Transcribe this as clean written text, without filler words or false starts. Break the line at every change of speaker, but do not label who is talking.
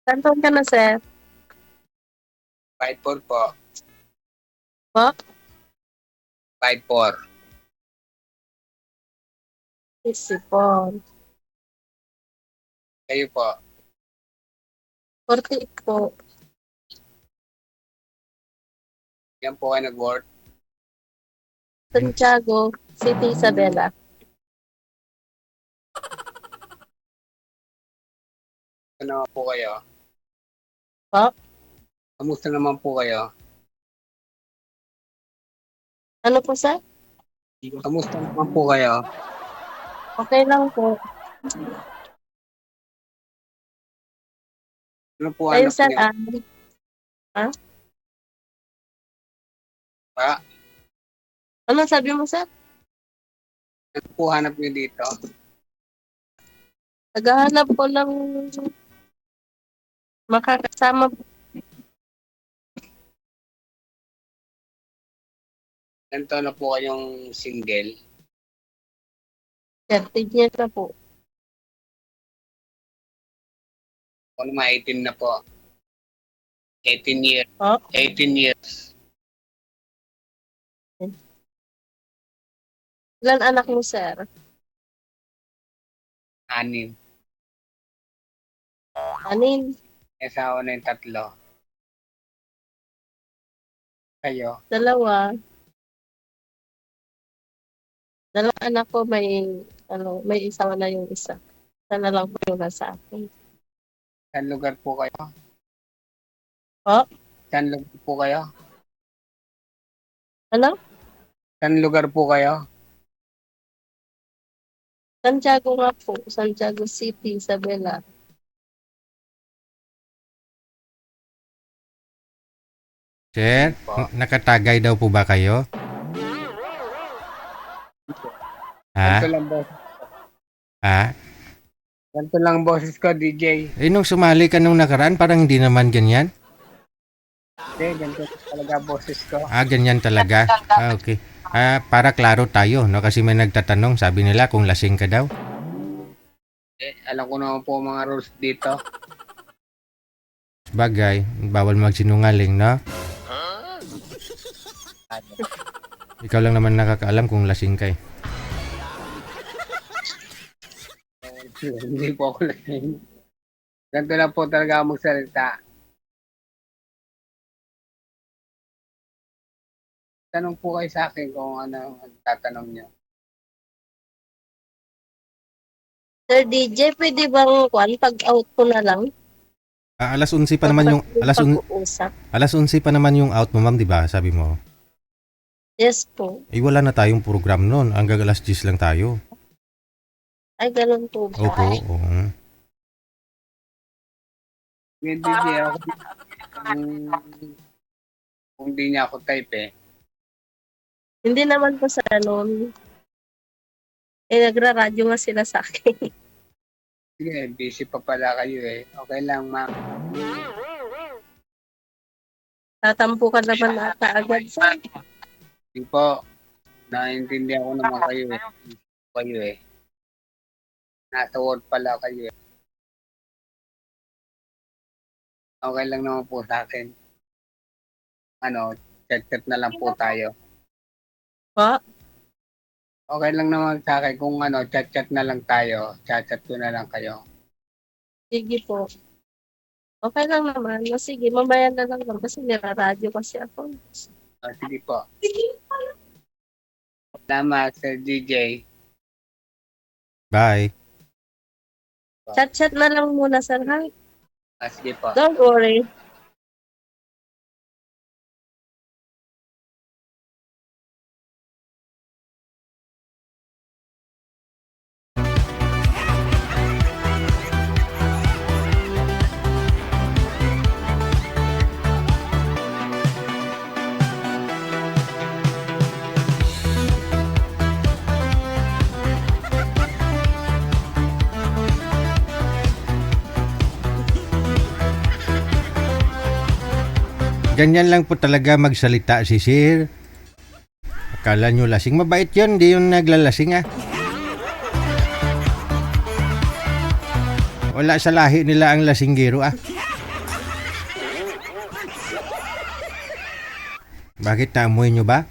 Ilang taon ka na, sir?
5'4" po.
Po?
5'4".
Isipon.
Kayo po.
48 po.
Yan po kayo nag-work.
Santiago City, Isabela.
Ano naman po kayo?
Po?
Kamusta naman po kayo?
Ano po, sir?
Kamusta naman po kayo?
Okay lang po.
Ano po
Kayo,
anak
sir,
niyo? Pa?
Ano sabi mo, sir?
Ano po hanap niyo dito?
Naghahanap ko lang makakasama.
Ilan taon na po kayong single?
30 years na po.
Ako naman 18 na po. 18 years.
Po?
18 years.
Ilan anak mo, sir?
6.
Anin?
May asawa na yung 3. Kayo?
2. Dalawang anak ko may isawa na yung isa. Sana lang po yung nasa akin.
Saan lugar po kayo?
Po?
Saan lugar po kayo?
Ano?
Saan lugar po kayo?
Santiago nga po. Santiago City, Isabela.
Sir, nakatagay daw po ba kayo? Ha?
Ganito lang boses.
Ha?
Ganito lang boses ko, DJ.
Eh, nung sumali ka nung nakaraan, parang hindi naman ganyan.
Hindi, ganito talaga boses ko.
Ganyan talaga. Okay. Para klaro tayo, no? Kasi may nagtatanong, sabi nila kung lasing ka daw.
Alam ko naman po mga rules dito.
Bagay, bawal magsinungaling, no? Ikaw lang naman nakakaalam kung lasing ka eh.
Hindi po ako lasing. Ganito lang po talaga ako magsalita. Tanong po kayo sa akin kung ano ang tatanong nyo.
Sir DJ, pwede bang pag-out ko na lang?
Alas 11 pa naman yung
Pag-uusap.
alas 11 pa naman yung out mo, ma'am, 'di ba? Sabi mo.
Yes po.
Eh, wala na tayong program noon. Hanggang alas 10 lang tayo.
Ay, ganun po ba?
Opo, oo.
Hindi ako kung di niya ako type eh.
Hindi naman po sa ganun. Nagra-radyo nga sila sa akin.
Sige, busy pa pala kayo eh. Okay lang, ma'am.
Tatampukan naman ata agad sa
Hindi po. Naiintindihan ko naman kayo eh. Kayo eh. Nasa work pala kayo eh. Okay lang naman po sa akin. Chat-chat na lang po tayo.
po.
Okay lang naman sa akin kung chat-chat na lang tayo. Chat-chat ko na lang kayo.
Sige po. Okay lang naman. O, sige, mamaya na lang kasi nira-radyo kasi ako.
Sige po. Salamat, Sir DJ.
Bye.
Chat-chat na lang muna, sir, ha?
Sige po.
Don't worry.
Ganyan lang po talaga magsalita si Sir. Akala nyo lasing. Mabait yun, hindi yung naglalasing Wala sa lahi nila ang lasinggero Bakit naamoy nyo ba?